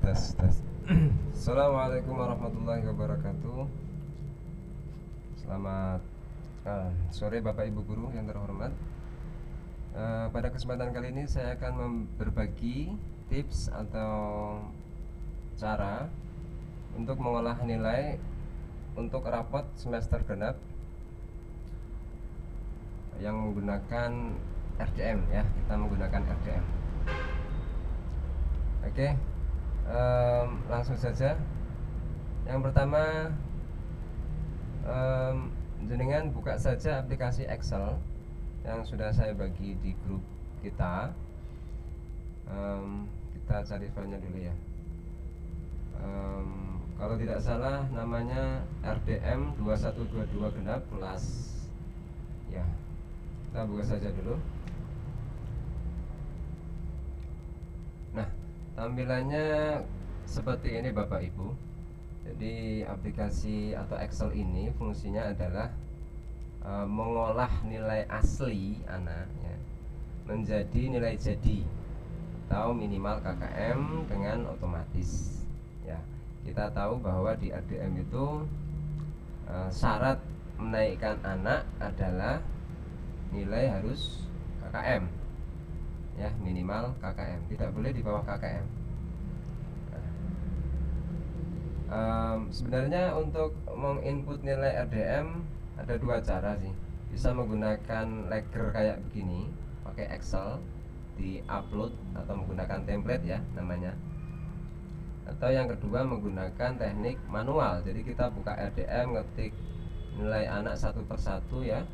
Tes. Assalamualaikum warahmatullahi wabarakatuh. Selamat sore Bapak Ibu Guru yang terhormat. Pada kesempatan kali ini saya akan berbagi tips atau cara untuk mengolah nilai untuk rapot semester genap yang menggunakan RDM ya. Kita menggunakan RDM. Oke. Langsung saja. Yang pertama, jenengan buka saja aplikasi Excel yang sudah saya bagi di grup kita. Kita cari filenya dulu ya. Kalau tidak salah namanya RDM 2122 genap kelas. Ya, kita buka saja dulu. Nah, tampilannya seperti ini Bapak Ibu. Jadi aplikasi atau Excel ini fungsinya adalah mengolah nilai asli anak ya, menjadi nilai jadi atau minimal KKM dengan otomatis ya. Kita tahu bahwa di RDM itu syarat menaikkan anak adalah nilai harus KKM ya, minimal KKM, tidak boleh di bawah KKM. Sebenarnya untuk menginput nilai RDM ada dua cara sih. Bisa menggunakan legger kayak begini, pakai Excel, di upload atau menggunakan template ya namanya. Atau yang kedua menggunakan teknik manual. Jadi kita buka RDM, ngetik nilai anak satu persatu ya,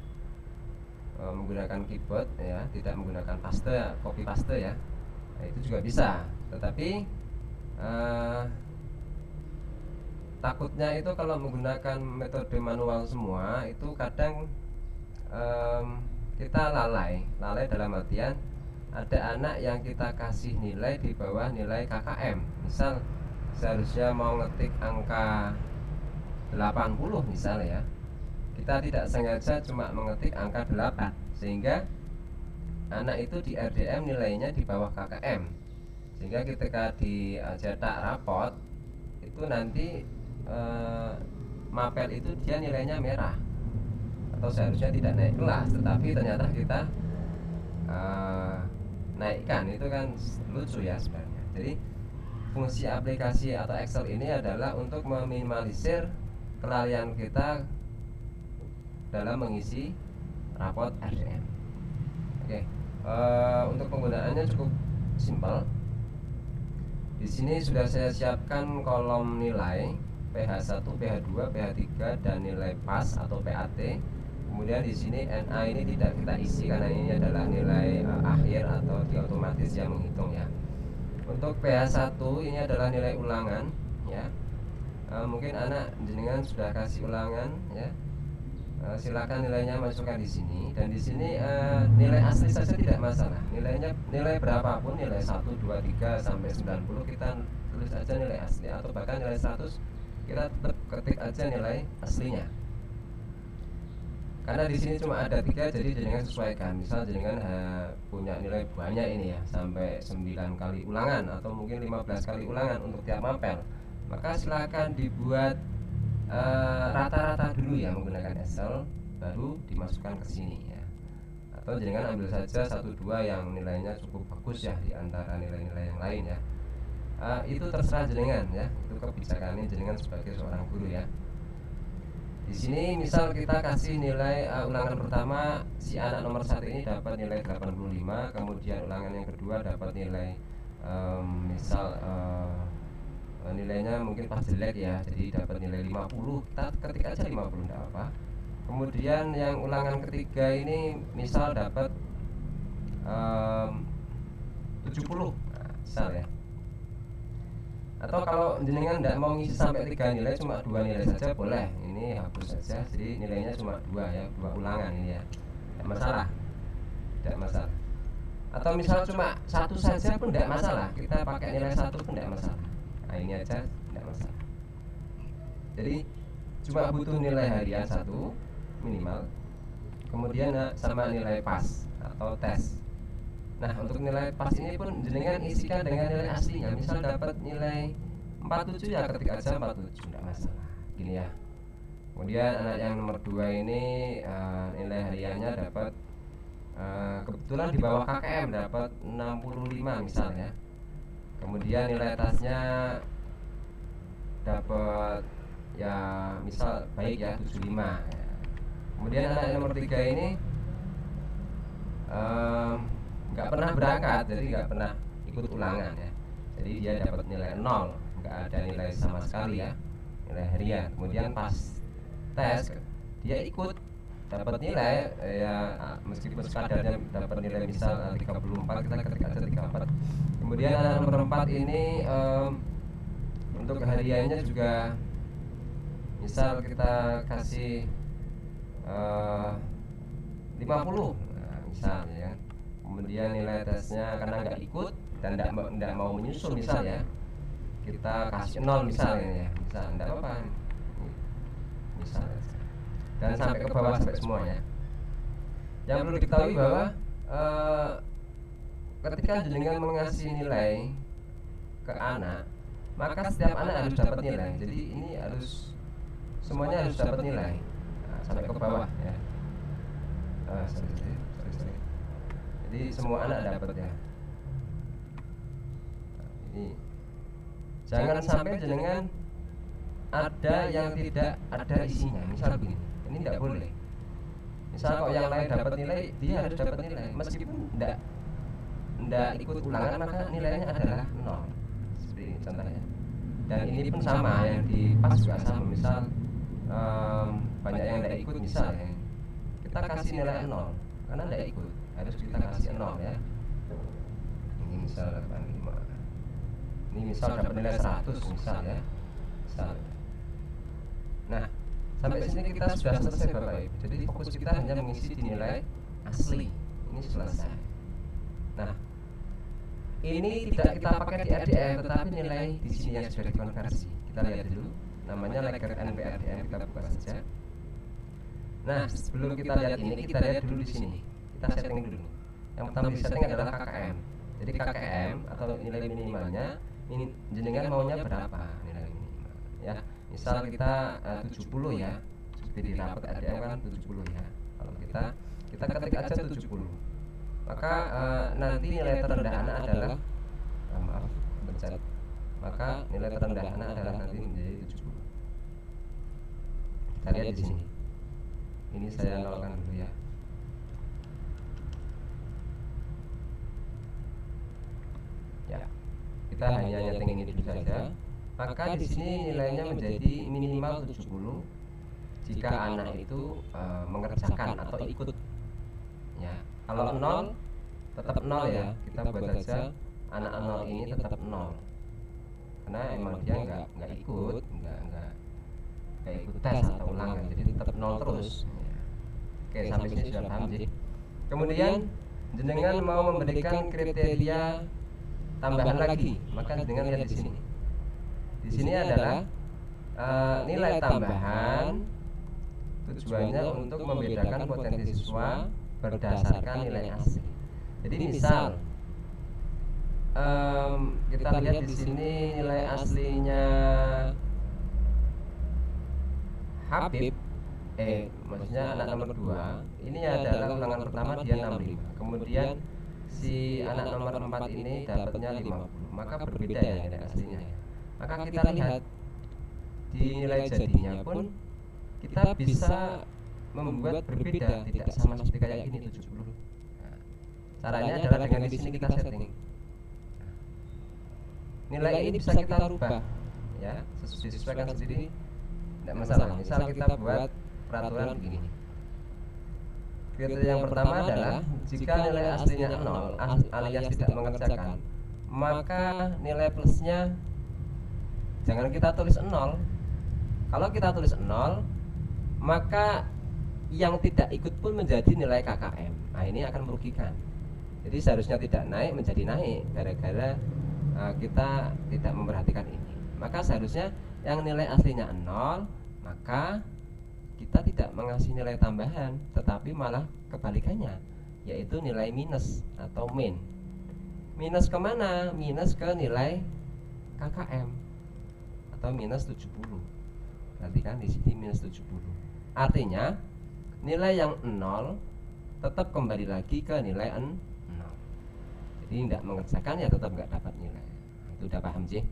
menggunakan keyboard ya, tidak menggunakan paste, copy paste ya. Nah, itu juga bisa. Tetapi takutnya itu kalau menggunakan metode manual semua itu kadang kita lalai dalam artian ada anak yang kita kasih nilai di bawah nilai KKM. Misal seharusnya mau ngetik angka 80 misal ya, kita tidak sengaja cuma mengetik angka 8 sehingga anak itu di RDM nilainya di bawah KKM, sehingga ketika dicetak rapot itu nanti mapel itu dia nilainya merah atau seharusnya tidak naik kelas, tetapi ternyata kita naikkan. Itu kan lucu ya sebenarnya. Jadi fungsi aplikasi atau Excel ini adalah untuk meminimalisir kelalaian kita dalam mengisi rapot RDM. Oke, untuk penggunaannya cukup simpel. Di sini sudah saya siapkan kolom nilai PH1, PH2, PH3 dan nilai PAS atau PAT. Kemudian di sini NA ini tidak kita isi karena ini adalah nilai akhir atau di otomatis yang menghitung ya. Untuk PH1 ini adalah nilai ulangan ya. Mungkin anak jenengan sudah kasih ulangan ya. Silakan nilainya masukkan di sini, dan di sini nilai asli saja tidak masalah. Nilai berapapun, nilai 1, 2, 3 sampai 90 kita tulis aja nilai asli, atau bahkan nilai 100 kita tetap ketik aja nilai aslinya. Karena di sini cuma ada 3, jadi jenengan sesuaikan. Misal jenengan punya nilai banyak ini ya, sampai 9 kali ulangan atau mungkin 15 kali ulangan untuk tiap mapel, maka silakan dibuat rata-rata dulu ya menggunakan Excel, baru dimasukkan ke sini ya. Atau jenengan ambil saja 1-2 yang nilainya cukup bagus ya di antara nilai-nilai yang lain ya. Itu terserah jenengan ya, itu kebijakannya jenengan sebagai seorang guru ya. Di sini misal kita kasih nilai ulangan pertama, si anak nomor 1 ini dapat nilai 85, kemudian ulangan yang kedua dapat nilai misal nilainya mungkin pas jelek ya, jadi dapat nilai 50, kita ketik aja 50 enggak apa. Kemudian yang ulangan ketiga ini misal dapat 70, nah, misal ya. Atau kalau jenengan tidak mau ngisi sampai 3 nilai, cuma 2 nilai saja boleh. Ini hapus saja, jadi nilainya cuma 2 ya, 2 ulangan ini ya, tidak masalah, tidak masalah. Atau misal cuma 1 saja pun tidak masalah, kita pakai nilai 1 pun tidak masalah. Nah, ini aja tidak masalah. Jadi cuma butuh nilai harian 1 minimal, kemudian sama nilai PAS atau tes. Nah, untuk nilai pas ini pun jenengan isikan dengan nilai aslinya. Misal dapat nilai 47 ya ketik aja 47, enggak masalah. Gini ya. Kemudian anak yang nomor 2 ini nilai hariannya dapat kebetulan di bawah KKM dapat 65 misalnya. Kemudian nilai tasnya dapat ya misal baik ya 75 ya. Kemudian anak yang nomor 3 ini nggak pernah berangkat, jadi nggak pernah ikut ulangan ya. Jadi dia dapat nilai 0, nggak ada nilai sama sekali ya, nilai harian. Kemudian pas tes dia ikut dapat nilai ya, meskipun kadarnya dapat nilai misal 34, kita ketik aja 34. Kemudian anak nomor 4 ini untuk hariannya juga misal kita kasih 50 misalnya ya. Kemudian nilai tesnya karena nggak ikut dan nggak mau menyusul misalnya, kita kasih 0 misalnya ya, misal nggak apa-apa misalnya, dan sampai ke bawah sampai semuanya. Yang perlu diketahui bahwa ketika jenengan mengasih nilai ke anak, maka setiap anak harus dapat nilai. Jadi ini harus semuanya harus dapat nilai sampai ke bawah ya. Sorry. Jadi semua anak dapat ya. Ini jangan sampai jenengan ada yang tidak ada isinya. Misal begini, ini tidak boleh. Misal kalau yang lain dapat nilai, dia harus dapat nilai meskipun tidak ikut ulangan, maka nilainya adalah 0. Seperti ini contohnya. Dan ini pun sama, yang di PAS juga sama. Misal banyak yang tidak ikut misalnya, kita kasih nilai 0 karena tidak ikut, harus kita kasih 0 ya. Ini misal 85, ini misal dapat nilai 100 misal ya, misal. Nah, sampai sini kita sudah selesai Bapak Ibu. Jadi fokus kita hanya mengisi di nilai asli. Ini selesai. Nah, ini tidak kita pakai di RDM, tetapi nilai di sini yang sudah dikonversi. Kita lihat dulu, namanya Lager NPRDM, kita buka saja. Nah, sebelum kita lihat ini, kita lihat dulu di sini. Kita setting dulu. Yang pertama di setting adalah KKM. Jadi KKM atau nilai minimalnya, ini jenengan maunya berapa nilai minimal? Ya, misal kita 70 ya. Seperti di rapot RDM kan 70 ya. Kalau kita ketik aja 70. Maka nanti nilai terendah anak adalah maaf, pencet. Maka nilai terendah anak adalah nanti menjadi 70. Kita lihat di sini. Ini saya nolkan dulu ya. Ya, kita hanya nyeting ini dulu saja. Maka di sini nilainya menjadi minimal 70 jika anak itu mengerjakan atau ikut. Ya, kalau 0 tetap 0 ya. Kita buat saja anak 0 ini tetap 0. Karena emang dia nggak ikut, nggak ikut tes atau ulangan, jadi tetap 0 terus. Oke, sampai sini sudah paham sih. Kemudian jenengan mau memberikan kriteria tambahan lagi, maka jenengan lihat di sini. Di sini adalah nilai tambahan, tujuannya untuk membedakan potensi siswa berdasarkan nilai asli. Jadi misal kita lihat di sini nilai aslinya Habib, maksudnya anak nomor 2 ini adalah ulangan pertama dia 65. Kemudian si anak nomor 4 ini dapatnya 50. Maka berbeda ya nilai aslinya. Maka kita lihat di nilai jadinya pun kita bisa membuat berbeda, tidak sama seperti kayak gini 70. Nah, caranya adalah dengan di sini kita setting. Nilai ini bisa kita rubah ya, disesuaikan sendiri, tidak masalah. Misal kita buat peraturan begini. Kriteria yang pertama adalah jika nilai aslinya 0 alias tidak mengerjakan, maka nilai plusnya jangan kita tulis 0. Kalau kita tulis 0, maka yang tidak ikut pun menjadi nilai KKM. Nah, ini akan merugikan. Jadi seharusnya tidak naik menjadi naik gara-gara kita tidak memperhatikan ini. Maka seharusnya yang nilai aslinya 0, maka kita tidak mengasih nilai tambahan, tetapi malah kebalikannya, yaitu nilai minus atau min. Minus kemana? Minus ke nilai KKM atau minus 70. Perhatikan di sini minus 70. Artinya nilai yang 0 tetap kembali lagi ke nilai 0. Jadi tidak mengerjakan ya tetap nggak dapat nilai. Itu udah paham sih.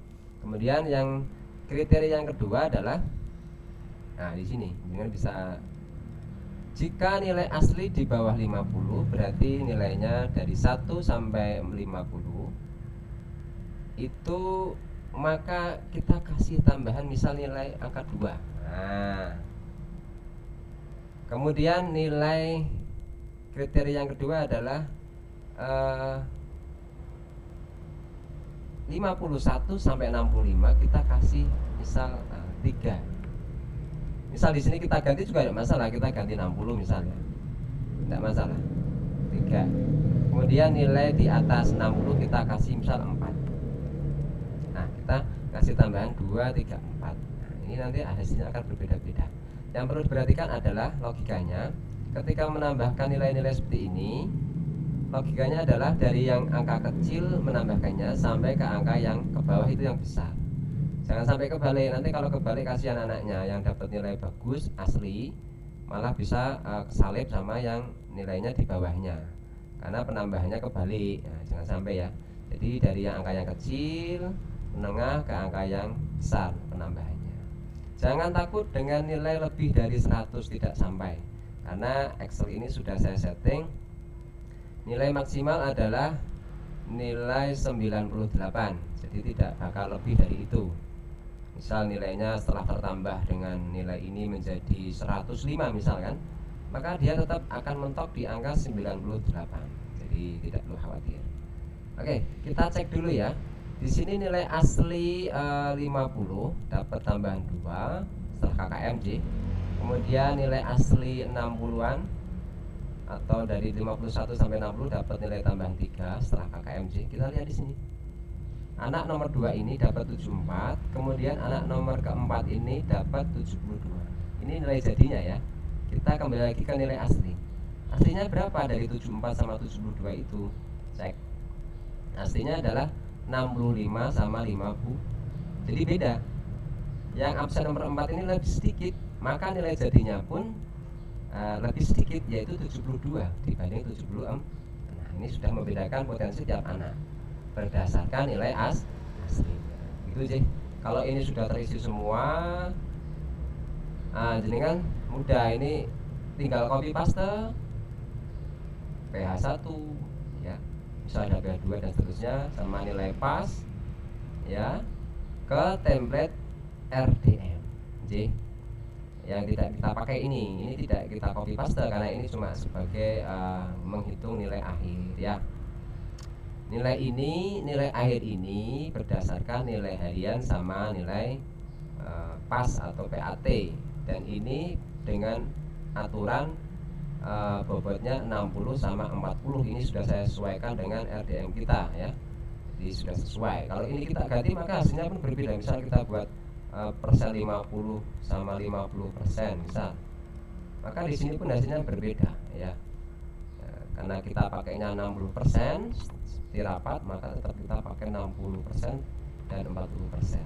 Kemudian yang kriteria yang kedua adalah, nah di sini dengan bisa, jika nilai asli di bawah 50 berarti nilainya dari 1 sampai 50 itu, maka kita kasih tambahan misal nilai angka 2. Nah, kemudian nilai kriteria yang kedua adalah 51 sampai 65 kita kasih misal 3. Misal di sini kita ganti juga tidak masalah, kita ganti 60 misalnya, tidak masalah, 3. Kemudian nilai di atas 60 kita kasih misal 4. Nah, kita kasih tambahan 2, 3, 4. Nah, ini nanti hasilnya akan berbeda-beda. Yang perlu diperhatikan adalah logikanya, ketika menambahkan nilai-nilai seperti ini, logikanya adalah dari yang angka kecil menambahkannya sampai ke angka yang ke bawah itu yang besar. Jangan sampai kebalik. Nanti kalau kebalik kasihan anaknya yang dapat nilai bagus asli, malah bisa kesalip sama yang nilainya di bawahnya, karena penambahannya kebalik. Nah, jangan sampai ya. Jadi dari yang angka yang kecil menengah ke angka yang besar penambahannya. Jangan takut dengan nilai lebih dari 100 tidak sampai, karena Excel ini sudah saya setting nilai maksimal adalah nilai 98. Jadi tidak bakal lebih dari itu. Misal nilainya setelah tertambah dengan nilai ini menjadi 105 misalkan, maka dia tetap akan mentok di angka 98. Jadi tidak perlu khawatir. Oke, kita cek dulu ya. Di sini nilai asli 50 dapat tambahan 2 setelah KKMJ. Kemudian nilai asli 60-an atau dari 51 sampai 60 dapat nilai tambahan 3 setelah KKMJ. Kita lihat di sini. Anak nomor 2 ini dapat 74, kemudian anak nomor keempat ini dapat 72. Ini nilai jadinya ya. Kita kembali lagi ke nilai asli. Aslinya berapa dari 74 sama 72 itu? Cek. Aslinya adalah 65 sama 50. Jadi beda. Yang absen nomor 4 ini lebih sedikit, maka nilai jadinya pun lebih sedikit, yaitu 72 dibanding 76. Nah, ini sudah membedakan potensi tiap anak berdasarkan nilai asli. Gitu sih. Kalau ini sudah terisi semua, jenengan mudah, ini tinggal copy paste PH1 ya, misalnya PH2 dan seterusnya sama nilai pas ya ke template RDM. J. Yang tidak kita pakai ini tidak kita copy paste karena ini cuma sebagai menghitung nilai akhir ya. Nilai ini, nilai akhir ini berdasarkan nilai harian sama nilai pas atau PAT, dan ini dengan aturan bobotnya 60 sama 40. Ini sudah saya sesuaikan dengan RDM kita ya. Jadi sudah sesuai. Kalau ini kita ganti maka hasilnya pun berbeda. Misal kita buat persen 50 sama 50% misal, maka di sini pun hasilnya berbeda ya. Karena kita pakainya 60% di rapat, maka tetap kita pakai 60% dan 40%.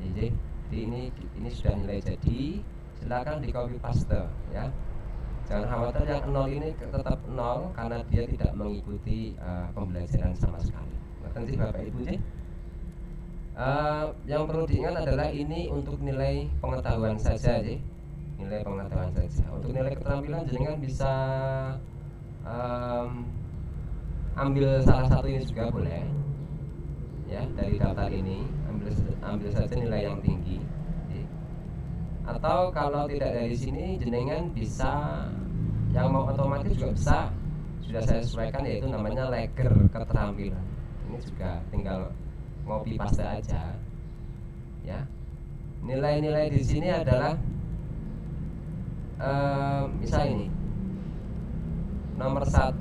Jadi ini sudah nilai jadi, silakan di copy paste ya. Jangan khawatir yang 0 ini tetap 0 karena dia tidak mengikuti pembelajaran sama sekali. Ngerti sih Bapak Ibu sih? Yang perlu diingat adalah ini untuk nilai pengetahuan saja sih. Nilai pengetahuan saja. Untuk nilai keterampilan jenengan bisa ambil salah satu ini juga boleh ya, dari daftar ini ambil saja nilai yang tinggi ya. Atau kalau tidak dari sini jenengan bisa yang mau otomatis juga bisa, sudah saya sesuaikan, yaitu namanya leger keterampilan. Ini juga tinggal ngopi paste aja ya. Nilai-nilai di sini adalah misal ini nomor 1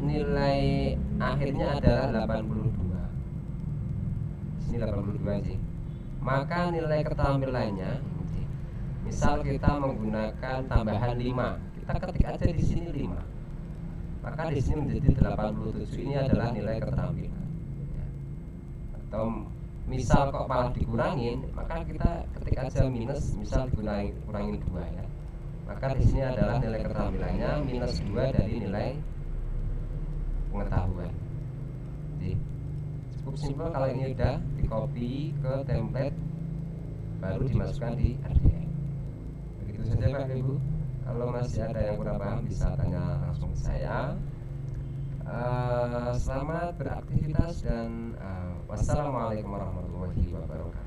nilai akhirnya adalah 82. Sini 82 sih. Maka nilai keterampilannya, misal kita menggunakan tambahan 5, kita ketik aja di sini 5. maka di sini menjadi 87 ini adalah nilai keterampilan. Ya. Atau misal kok malah dikurangin, maka kita ketik aja minus, misal kurangin 2 ya. Maka di sini adalah nilai keterampilannya minus 2 dari nilai pengetahuan. Jadi cukup simpel kalau ini udah di copy ke template baru dimasukkan di RDM. Begitu saja Pak Ibu. Kalau masih ada yang kurang paham bisa tanya langsung ke saya. Selamat beraktivitas dan wassalamualaikum warahmatullahi wabarakatuh.